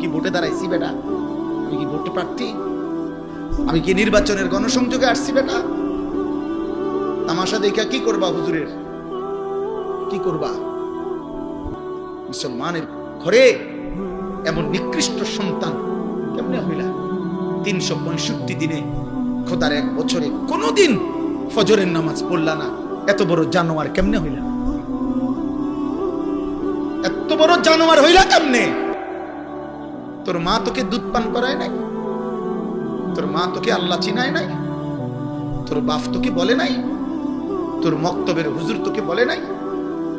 কি ভোটে দাঁড়াইছি বেটা? আমি কি ভোট প্রার্থী? আমি কি নির্বাচনের গণসংযোগে আসছি বেটা? তামাশা দেখা কি করবা হুজুরের? কি করবা? মুসলমানের ঘরে এমন নিকৃষ্ট সন্তান কেমনে হইলা? 365 দিনে খোদার এক বছরে কোনদিন ফজরের নামাজ পড়লা না, এত বড় জানোয়ার কেমনে হইলা? এত বড় জানোয়ার হইলা কেমনে? তোর মা তোকে দুধ পান করায় নাই? তোর মা তোকে আল্লাহ চিনায় নাই? তোর বাপ তোকে বলে নাই? তোর মক্তবের হুজুর তোকে বলে নাই?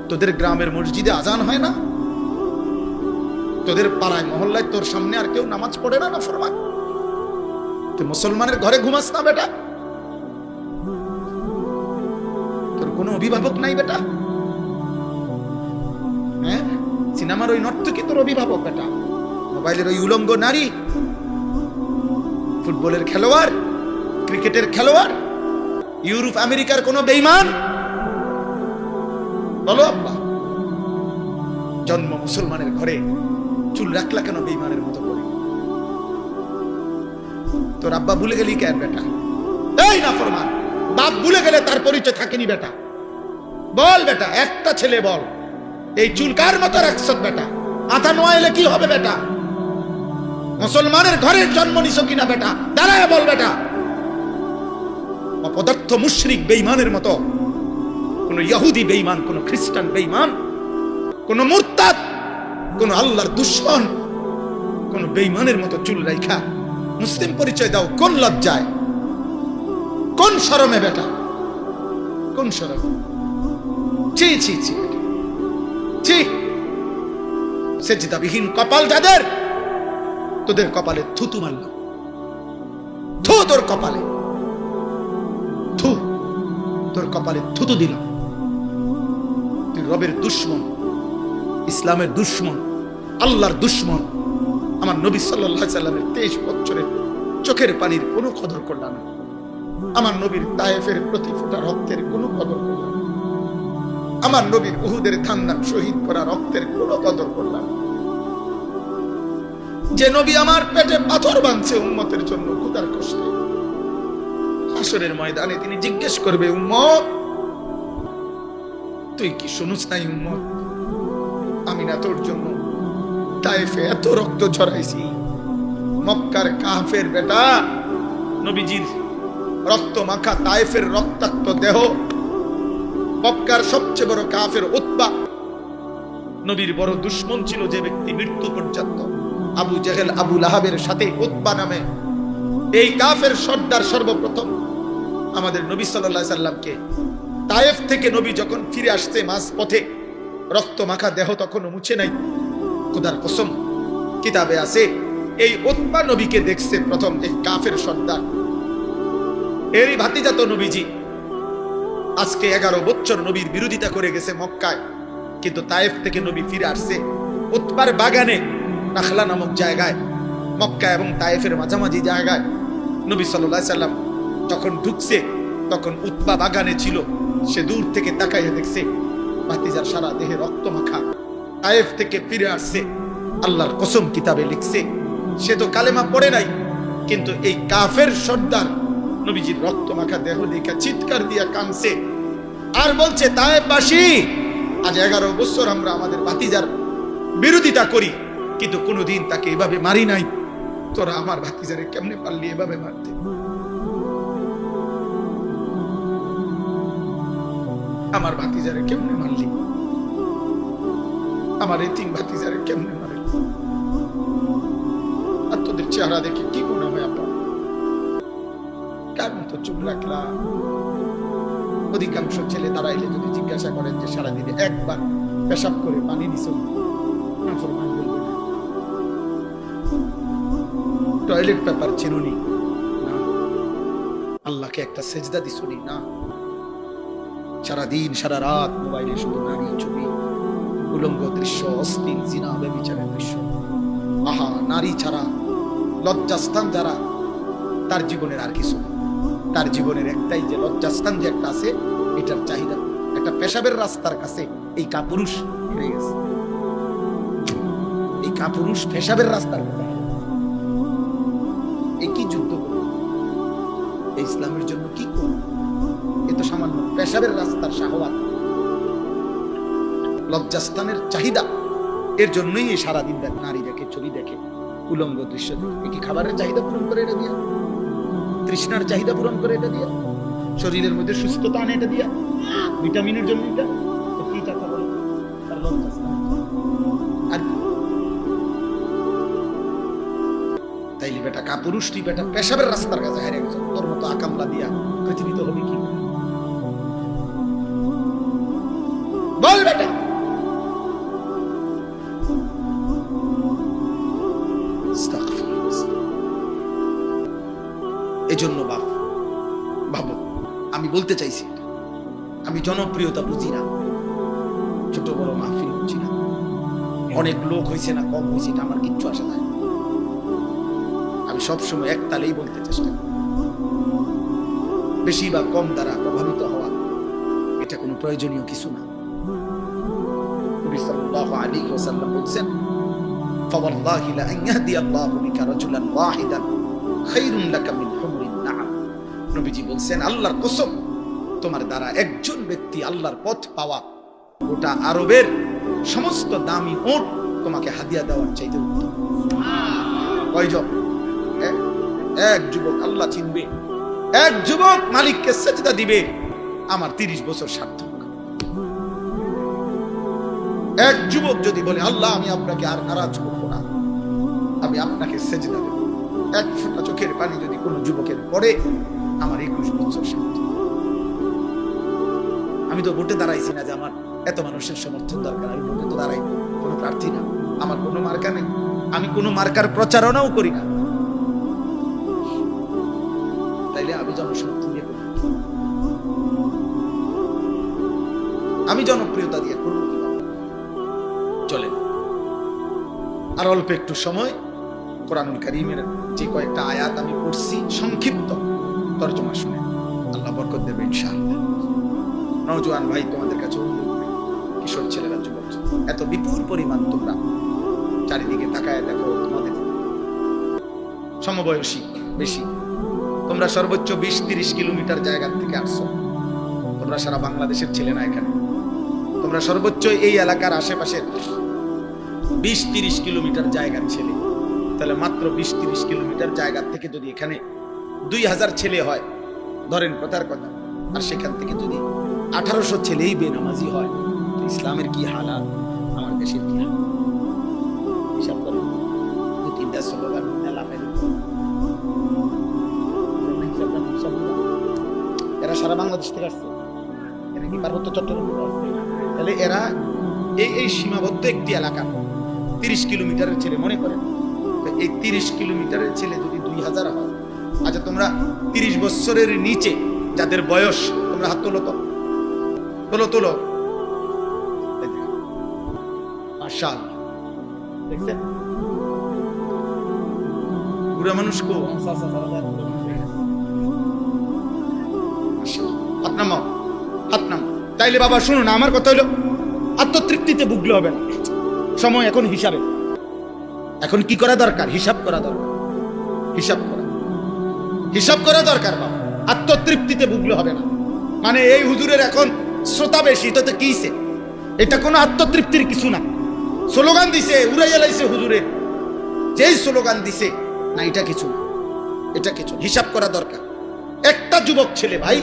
তোদের গ্রামের মসজিদে আজান হয় না? তোদের পাড়ায় মহল্লায় তোর সামনে আর কেউ নামাজ পড়ে না? নাফরমান। তুই মুসলমানের ঘরে ঘুমাস না বেটা? তোর কোনো অভিভাবক নাই বেটা? হ্যাঁ, সিনেমার ওই নর্তকী তোর অভিভাবক বেটা? মোবাইলের ওই উলঙ্গ নারী ফুটবলের খেলোয়াড়, ক্রিকেটের খেলোয়াড়, ইউরোপ আমেরিকার কোন বেঈমান? বলো আব্বা, জন্ম মুসলমানের ঘরে চুল রাখলা কেন বেঈমানের মতো করে? তোর আব্বা ভুলে গেলি কেন বেটা? এই নাফরমান, বাপ ভুলে গেলে তার পরিচয় থাকেনি বেটা? বল বেটা, একটা ছেলে বল, এই চুল কার মতো রাখছ বেটা? আধা নোয়াইলে কি হবে বেটা? মুসলমানের ঘরের জন্ম নিছ কিনা বেটা? দাঁড়ায় বল বেটা। অপদার্থ মুশরিক বেঈমানের মতো, কোন ইহুদি বেঈমান, কোন খ্রিস্টান বেঈমান, কোন মুরতাদ, কোন আল্লাহর দুশমন, কোন বেঈমানের মতো চুল রাইখা মুসলিম পরিচয় দাও কোন লজ্জায়, কোন শরমে বেটা? কোন শরম? ছি ছি ছি ছি। সেজদাবিহীন কপাল যাদের, তোদের কপালে থুতু মারলাম। থু তোর কপালে, থু তোর কপালে থুতু দিলাম। তুই রবের দুশমন, ইসলামের দুশমন, আল্লাহর দুশমন। আমার নবী সাল্লাল্লাহু আলাইহি সাল্লামের 23 বছরের চোখের পানির কোনো কদর করলাম না। আমার নবীর তায়েফের প্রতি ফোঁটা রক্তের কোনো কদর করলাম না। আমার নবীর উহুদের খানদান শহীদ করা রক্তের কোনো কদর করলাম না। যে নবী আমার পেটে পাথর বাঁধছে উম্মতের জন্য খোদার কষ্টে, হাসরের ময়দানে তিনি জিজ্ঞেস করবে, উম্মত তুই কি শুনুস নাই? উম্মত, আমি না তোর জন্য তায়েফে এত রক্ত ঝরাইছি। মক্কার কাফের বেটা, নবীজির রক্ত মাখা তায়েফের রক্তাক্ত দেহ, মক্কার সবচেয়ে বড় কাফের উতবা, নবীর বড় দুশমন ছিল যে ব্যক্তি মৃত্যু পর্যন্ত, আবু জেহেল আবু লাহাবের সাথে উতবা নামে এই কাফের সর্দার সর্বপ্রথম আমাদের নবী সাল্লাল্লাহু আলাইহি সাল্লামকে তায়েফ থেকে নবী যখন ফিরে আসছে মাঝ পথে রক্ত মাখা দেহ তখনও মুছে নাই। খোদার কসম, কিতাবে আছে এই উতবা নবীকে দেখছে প্রথম এই কাফের সর্দার। এরই ভাতিজাত নবীজি আজকে 11 বছর নবীর বিরোধিতা করে গেছে মক্কায়, কিন্তু তায়েফ থেকে নবী ফিরে আসছে উতবার বাগানে, নাখলা নামক জায়গায়, মক্কা এবং তায়েফের মাঝামাঝি জায়গায়। নবী সাল্লাল্লাহু আলাইহি সাল্লাম যখন ঢুকছে তখন উতবা বাগানে ছিল। সে দূর থেকে তাকাইয়া দেখছে ভাতিজার সারা দেহে রক্ত মাখা, তায়েফ থেকে ফিরে আসছে। আল্লাহর কসম, কিতাবে লিখছে সে তো কালেমা পড়ে নাই, কিন্তু এই কাফের সর্দার নবীজির রক্ত মাখা দেহ দেখে চিৎকার দিয়া কাঁদছে আর বলছে, তায়েফবাসী, আজ 11 বছর আমরা আমাদের ভাতিজার বিরোধিতা করি, কিন্তু কোনোদিন তাকে এভাবে মারি নাই। তোরা আমার ভাতিজারে কেমনে পারলি এভাবে মারতে? আমার ভাতিজারে কেমনে মারলি? আমার এতিম ভাতিজারে কেমনে মারলি? আর তোদের চেহারা দেখে কি মনে হয় আপা? কেমন তো চুপ রাখলাম? অধিকাংশ ছেলে দাঁড়াইলে যদি জিজ্ঞাসা করেন যে সারাদিনে একবার পেশাব করে পানি নিছ, নাফরমান বলবে না। টয়লেট পেপার চিনুনি না, আল্লাহকে একটা সেজদা দিছনি না। সারাদিন সারা রাত মোবাইলে শুধু নারী ছবি, উলঙ্গ দৃশ্য, অশ্লীল জিনা ব্যভিচারের দৃশ্য। আহা, নারী ছাড়া লজ্জাস্থান যারা, তার জীবনের আর কিছু, তার জীবনের একটাই যে লজ্জাস্থান যে একটা আছে, এটার চাহিদা একটা পেশাবের রাস্তার কাছে এই কাপুরুষ হেরে গেছে। এই কাপুরুষ পেশাবের রাস্তার কথা, এই কি যুদ্ধ করো ইসলামের জন্য, কি করো? এ তো সামান্য পেশাবের রাস্তার শাহওয়াত, লজ্জাস্থানের চাহিদা। এর জন্যই এই সারাদিন নারী দেখে, ছবি দেখে, উলঙ্গ দৃশ্য দেখে। কি খাবারের চাহিদা পূরণ করে এটা দিয়া? তৃষ্ণার চাহিদা পূরণ করে এটা দিয়া? শরীরের মধ্যে সুস্থতা আনে এটা দিয়া? ভিটামিনের জন্য এটা? তো কি কথা বলে? তার লজ্জাস্থান। আর তাইলে বেটা কাপুরুষটি বেটা পেশাবের রাস্তার কাছে হারিয়ে গেছে। তোর মতো আকামলা দিয়া পৃথিবীতে হবে কি? বল বেটা। এজন্য বাবু আমি বলতে চাইছি, আমি জনপ্রিয়তা বুঝি না, ছোট বড় মাহফিল বুঝি না, অনেক লোক হয়েছে না কম হয়েছে এটা আমার কিচ্ছু আসে না। আমি সবসময় এক তালেই বলতে চেষ্টা করি। বেশি বা কম দ্বারা প্রভাবিত হওয়া এটা কোনো প্রয়োজনীয় কিছু না। নবী সাল্লাল্লাহু আলাইহি ওয়াসাল্লাম বলেন, ফাওয়াল্লাহি লা আন ইয়াহদিয়াল্লাহু বিকা রাজুলান ওয়াহিদান খায়রুন লাকা মিন হুমরিন না'ম। নবীজি বলেন, আল্লাহর কসম, তোমার দ্বারা একজন ব্যক্তি আল্লাহর পথ পাওয়া গোটা আরবের সমস্ত দামি উট তোমাকে হাদিয়া দেওয়ার চাইতে উত্তম। কয়জন? এক যুবক আল্লাহ চিনবে, এক যুবক মালিককে সেজদা দিবে, আমার 30 বছর সার্থক। এক যুবক যদি বলে, আল্লাহ আমি আপনাকে আর নারাজ করব না, আমি আপনাকে সেজদা দেব, এক ফোঁটা চোখের পানি যদি কোনো যুবকের পড়ে, আমার 21 বছর সার্থক। আমি তো ভোটে দাঁড়াইছি না যে আমার এত মানুষের সমর্থন দরকার, আমি ভোটে তো দাঁড়াই কোনো প্রার্থী না, আমার কোনো মার্কা নেই, আমি কোনো মার্কার প্রচারণাও করি না, তাইলে আমি জনসমর্থন দিয়ে করব, আমি জনপ্রিয়তা দিয়ে করব। চলেন আর অল্প একটু সময় কোরআনুল কারীমের যে কয়েকটা আয়াত আমি পড়ছি সংক্ষিপ্ত তরজমা শুনে আল্লাহ বরকত দেবে ইনশাআল্লাহ। নওজোয়ান ভাই, তোমাদের কাছে অনুরোধ, কিশোর ছেলেরা, যুবক, এত বিপুল পরিমাণ তোমরা চারিদিকে তাকায় দেখো, তোমাদের সমবয়সী বেশি, তোমরা সর্বোচ্চ 20-30 কিলোমিটার জায়গা থেকে আসছো, তোমরা সারা বাংলাদেশের ছেলে না, এখানে তোমরা সর্বোচ্চ এই এলাকার আশেপাশে 20-30 কিলোমিটার জায়গার ছেলে, তাহলে মাত্র 20-30 কিলোমিটার জায়গা থেকে যদি এখানে 2000 ছেলে হয়, ধরেন কথার কথা, আর সেখান থেকে যদি 1800 ছেলেই বেনামাজি হয়, ইসলামের কি হালাত, আমার দেশের কি হালাত হিসাব করো। 2-3টা স্লোগান এরা সারা বাংলাদেশ থেকে আসছে, এরা কি পার্বত্য চট্টগ্রাম, তাহলে এরা এই সীমাবদ্ধ একটি এলাকা 30 কিলোমিটারের ছেলে মনে করেন, এই 30 কিলোমিটারের ছেলে যদি 2000 হয়, আচ্ছা তোমরা 30 বছরের নিচে যাদের বয়স, তোমরা হাত তোলো, তো তোলো তোলো, মাশাআল্লাহ, দেখছেন বুড়া মানুষ কো হাত নামাও, হাত নামাও। তাইলে বাবা শুনো না, আমার কথা হলো আত্মতৃপ্তিতে ভুগলে হবে না, সময় এখন হিসাবে, এখন কি করা দরকার? হিসাব করা দরকার, হিসাব করা দরকার বাবা। আত্মতৃপ্তিতে ভুগলে হবে না, মানে এই হুজুরের এখন শ্রোতা বেশি, তো কিছে, এটা কোনো আত্মতৃপ্তির কিছু না। স্লোগান দিছে, উড়াইয়া লাইছে হুজুরে, যেই স্লোগান দিছে না, এটা কিছু না, এটা কিছু হিসাব করা দরকার। একটা যুবক ছেলে ভাই,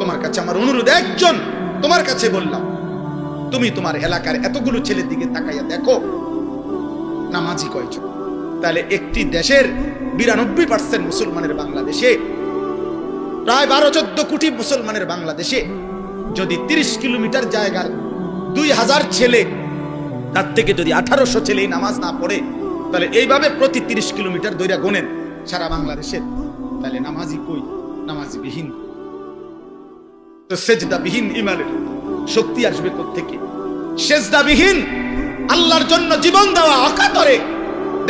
তোমার কাছে আমার অনুরোধ, একজন তোমার কাছে বললাম, তুমি তোমার এলাকার এতগুলো ছেলের দিকে তাকাইয়া দেখো নামাজি কয়জন। তাহলে একটি দেশের 92% মুসলমানের বাংলাদেশে, প্রায় 12-14 কোটি মুসলমানের বাংলাদেশে যদি 30 কিলোমিটার জায়গার 2000 ছেলে, তার থেকে যদি 1800 ছেলে নামাজ না পড়ে, তাহলে এইভাবে প্রতি 30 কিলোমিটার দৈরা গোনেন সারা বাংলাদেশের, তাহলে নামাজি কই? নামাজি বিহীন। তো সেজদা বিহীন ইমানের শক্তি আসবে কোত্থেকে? সেজদা বিহীন আল্লাহর জন্য জীবন দেওয়া অকাতরে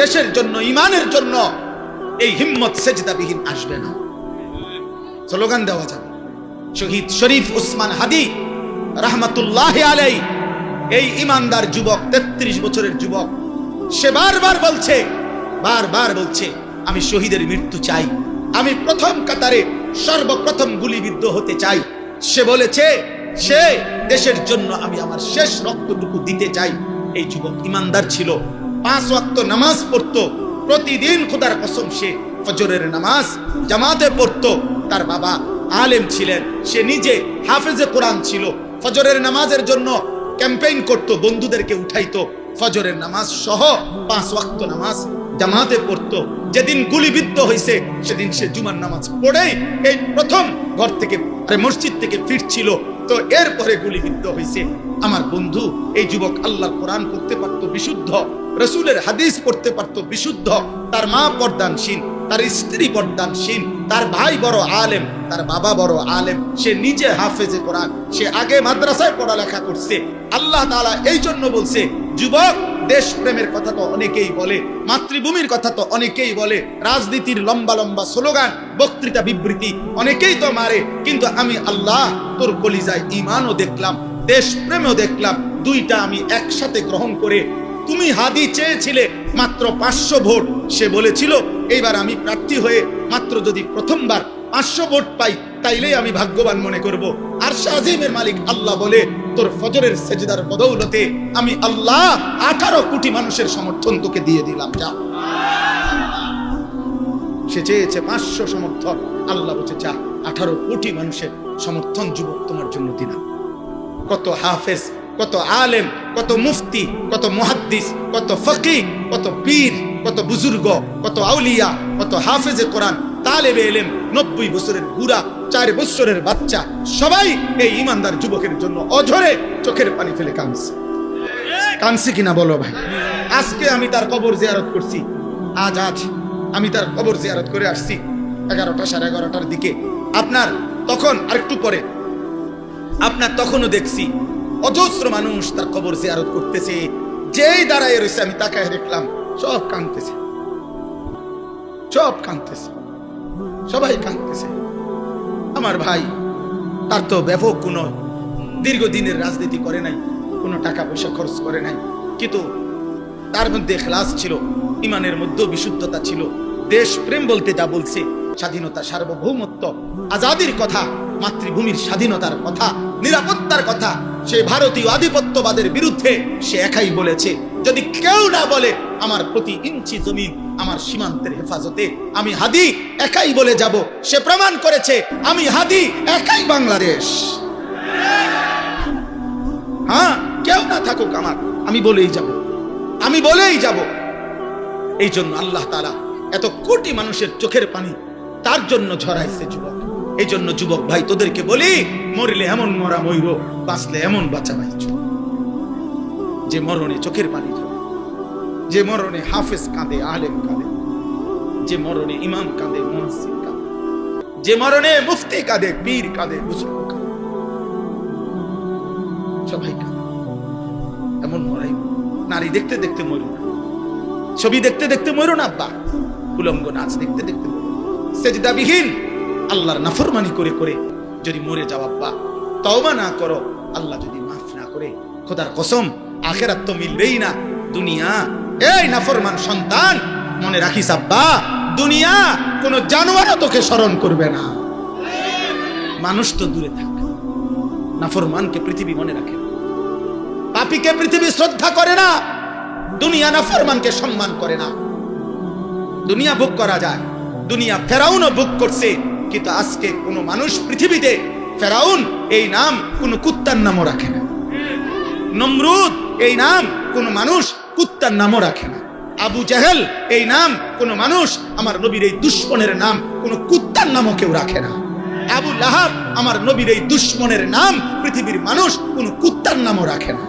দেশের জন্য, ইমানের জন্য এই হিম্মত সেজদা বিহীন আসবে না। স্লোগান দেওয়া যাবে। শহীদ শরীফ উসমান হাদি রাহমাতুল্লাহি আলাইহি, এই ইমানদার যুবক, 33 বছরের যুবক, সে বারবার বলছে আমি শহীদের মৃত্যু চাই, আমি প্রথম কাতারে সর্বপ্রথম গুলিবিদ্ধ হতে চাই। সে বলেছে সে দেশের জন্য আমি আমার শেষ রক্তটুকু দিতে চাই। এই যুবক ইমানদার ছিল, 5 ওয়াক্ত নামাজ পড়তো প্রতিদিন, খোদার কসম সে ফজরের নামাজ জামাতে পড়তো। তার বাবা আলেম ছিলেন, সে নিজে হাফেজে কোরআন ছিল। ফজরের নামাজের জন্য ক্যাম্পেইন করতো, বন্ধুদেরকে উঠাইতো, ফজরের নামাজ সহ 5 ওয়াক্ত নামাজ জামাতে পড়তো। যেদিন গুলিবিদ্ধ হয়েছে সেদিন সে জুমার নামাজ পড়েই এই প্রথম ঘর থেকে মসজিদ থেকে ফিরছিল, তো এরপরে গুলিবিদ্ধ হয়েছে। আমার বন্ধু এই যুবক আল্লাহর কোরআন পড়তে পারতো বিশুদ্ধ, রাসূলের হাদিস পড়তে পারতো বিশুদ্ধ, তার মা পর্দানশীল, তার স্ত্রী পর্দানশীল, তার ভাই বড় আলেম, তার বাবা বড় আলেম, সে নিজে হাফেজে কোরআন, সে আগে মাদ্রাসায় পড়ালেখা করছে। আল্লাহ তাআলা এই জন্য বলছে, যুবক দেশ প্রেমের কথা তো অনেকেই বলে, মাতৃভূমির কথা তো অনেকেই বলে, রাজনীতির লম্বা লম্বা স্লোগান, বক্তৃতা বিবৃতি অনেকেই তো মারে, কিন্তু আমি আল্লাহ তোর কলিজায় ঈমানও দেখলাম, দেশ প্রেমও দেখলাম, দুইটা আমি একসাথে গ্রহণ করে। তুমি হাদি চেয়েছিলে মাত্র 500 ভোট, সে বলেছিল এইবার আমি প্রার্থী হয়ে মাত্র যদি প্রথমবার 500 ভোট পাই তাইলেই আমি ভাগ্যবান মনে করব। আরশ আজিমের মালিক আল্লাহ বলে, তোর ফজরের সেজদার বদৌলতে আমি আল্লাহ 18 কোটি মানুষের সমর্থন তোকে দিয়ে দিলাম। যা, সে চেয়েছে 500 সমর্থন, আল্লাহ বলছে যা 18 কোটি মানুষের সমর্থন যুবক তোমার জন্য দিলাম। কত হাফেজ, কত আলেম, কত মুফতি, কত মুহাদ্দিস, কত ফকিহ, কত পীর, কত বুজুর্গ, কত আউলিয়া, কত হাফেজে কোরআন, তালেবে ইলম, 90 বছরের বুড়া, 4 বছরের বাচ্চা, সবাই এই ইমানদার যুবকের জন্য অঝরে চোখের পানি ফেলে কাঁদছে কিনা বলো ভাই? আজকে আমি তার কবর জিয়ারত করছি, আজ আমি তার কবর জিয়ারত করে আসছি 11টা, 11:30টার দিকে। আপনার তখন আরেকটু পরে আপনার তখনও দেখছি অজস্র মানুষ তার কবর জিয়ারত করতেছে। যেই দাঁড়ায় রয়েছে আমি তাকায় দেখলাম সব কাঁদতেছে, সবাই কাঁদতেছে। আমার ভাই, তার তো ব্যাপক কোনো দীর্ঘদিনের রাজনীতি করে নাই, কোনো টাকা পয়সা খরচ করে নাই, কিন্তু তার মধ্যে ইখলাস ছিল, ইমানের মধ্যে বিশুদ্ধতা ছিল। দেশ প্রেম বলতে যা বলছে, স্বাধীনতা, সার্বভৌমত্ব, আজাদির কথা, মাতৃভূমির স্বাধীনতার কথা, নিরাপত্তার কথা, সে ভারতীয় আধিপত্যবাদের বিরুদ্ধে সে একাই বলেছে। যদি কেউ না বলে আমার প্রতি ইঞ্চি জমিন আমার সীমান্তের হেফাজতে, আমি হাদি একাই বলে যাব। সে প্রমাণ করেছে আমি হাদি একাই বাংলাদেশ। হ্যাঁ, কেউ না থাকুক আমার, আমি বলেই যাব। এই জন্য আল্লাহ তাআলা এত কোটি মানুষের চোখের পানি তার জন্য ঝরাইছে যুবক। এই জন্য যুবক ভাই, তোদেরকে বলি, মরলে এমন মরা মইর, বাঁচলে এমন বাঁচা বাইচ। যে মরণে চোখের পানি ঝরে, যে মরণে হাফেজ কাঁদে, আলেম কাঁদে, যে মরণে ইমাম কাঁদে, মুয়াজ্জিন কাঁদে, যে মরণে মুফতি কাঁদে, পীর কাঁদে, বুজুর্গ কাঁদে, সবাই কাঁদে। এমন মরাই, নারী দেখতে দেখতে মরো না, ছবি দেখতে দেখতে মরো না, আব্বা উলঙ্গ নাচ দেখতে দেখতে মরো, সেজদাবিহীন আল্লাহর নাফরমানি করে করে যদি মরে যাও আব্বা, তওবা না করো, আল্লাহ যদি মাফ না করে, খোদার কসম আখিরাত তো মিলবেই না। দুনিয়া, এই নাফরমান সন্তান, মনে রাখিস আব্বা, দুনিয়া কোন জানোয়ারও তোকে স্মরণ করবে না। মানুষ তো দূরে থাক, নাফরমানকে পৃথিবী মনে রাখে না, পাপীকে পৃথিবী শ্রদ্ধা করে না, দুনিয়া নাফরমানকে সম্মান করে না। দুনিয়া ভোগ করা যায়, দুনিয়া ফেরাউনও ভোগ করছে, কিন্তু আজকে কোন মানুষ পৃথিবীতে ফেরাউন এই নাম কোন কুত্তার নামও রাখে না, নমরুদ এই নাম কোন মানুষ কুত্তার নামও রাখে না, আবু জাহেল এই নাম কোন মানুষ, আমার নবীর এই দুশমনের নাম কোন কুত্তার নামও কেউ রাখে না। আবু লাহাব আমার নবীর এই দুশমনের নাম পৃথিবীর মানুষ কোন কুত্তার নামও রাখে না।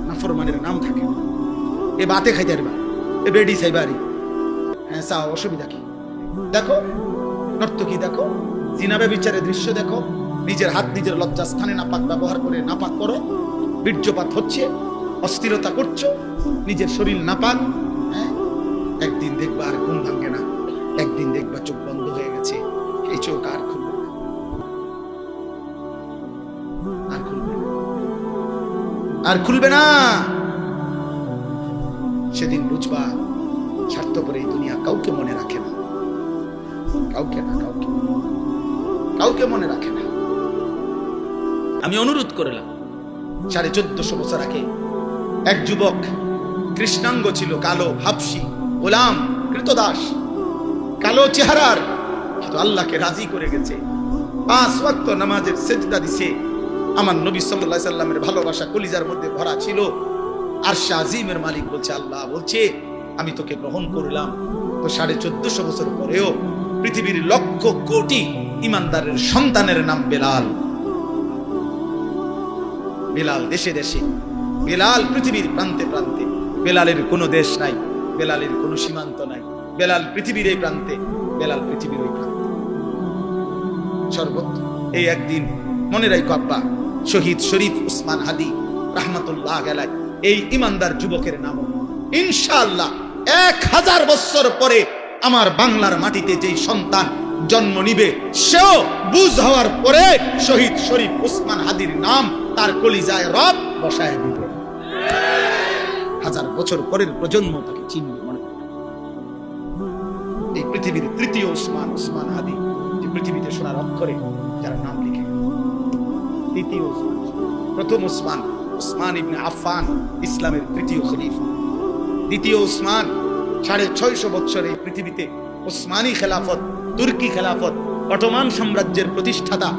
নাফরমানের নাম থাকে না। এ বাতে খাইতে পারবা, এ বেডি সাইবারি, হ্যাঁ চাও, অসুবিধা কি? দেখো নর্তকী, দেখো জিনাবে বিচারের দৃশ্য দেখো, নিজের হাত নিজের লজ্জাস্থানে নাপাক ব্যবহার করে নাপাক করো, বীর্যপাত হচ্ছে, অস্থিরতা করছো, নিজের শরীর নাপাক। হ্যাঁ, একদিন দেখবা আর ঘুম ভাঙে না, একদিন দেখবা চোখ বন্ধ হয়ে গেছে, এই চোখ আর খুলবে না, আর খুলবে না। সেদিন বুঝবা স্বার্থপর এই দুনিয়া কাউকে মনে রাখে না, কাউকে না, কাউকে মনে রাখে না। আমি অনুরোধ করলাম, 1450 বছর আগে এক যুবক কৃষ্ণাঙ্গ ছিল, কালো, হাবশি, গোলাম, কৃতদাস, কালো চেহারার, কিন্তু আল্লাহকে রাজি করে গেছে। 5 ওয়াক্ত নামাজের সেজদা দিছে। আমার নবী সাল্লাল্লাহু আলাইহি সাল্লামের ভালোবাসা কলিজার মধ্যে ভরা ছিল। আরশ আজিমের মালিক বলছে, আল্লাহ বলছে আমি তোকে গ্রহণ করলাম। তো 1450 বছর পরেও পৃথিবীর লক্ষ কোটি ইমানদারের সন্তানের নাম বেলাল। বেলাল দেশে দেশে, বেলাল পৃথিবীর প্রান্তে প্রান্তে। বেলালের কোনো দেশ নাই, বেলালের কোনো সীমান্ত নাই। বেলাল পৃথিবীর এই প্রান্তে, বেলাল পৃথিবীর ওই প্রান্তে, সর্বত্র। এই একদিন মনে রাখো আব্বা, শহীদ শরীফ উসমান হাদি রাহমাতুল্লাহ আলাইহি, এই ইমানদার যুবকের নাম ইনশাআল্লাহ 1000 বছর পরে আমার বাংলার মাটিতে যেই সন্তান জন্ম নিবে, সেও বুঝ হওয়ার পরে শহীদ শরীফ উসমান হাদির নাম তার কলিজায় রব বসায় দিবে। 1000 বছর পরের প্রজন্ম তাকে চিনবে। মনে এই পৃথিবীর তৃতীয় উসমান, উসমান হাদি, যে পৃথিবীতে সোনার অক্ষরে যারা নাম লিখে, তৃতীয় উসমান। প্রথম উসমান, উসমান ইবনে আফফান, ইসলামের তৃতীয় খলিফা। দ্বিতীয় উসমান, 650 বছর এই পৃথিবীতে উসমানী খেলাফত, তুর্কি খেলাফত, অটোমান সাম্রাজ্যের প্রতিষ্ঠাতা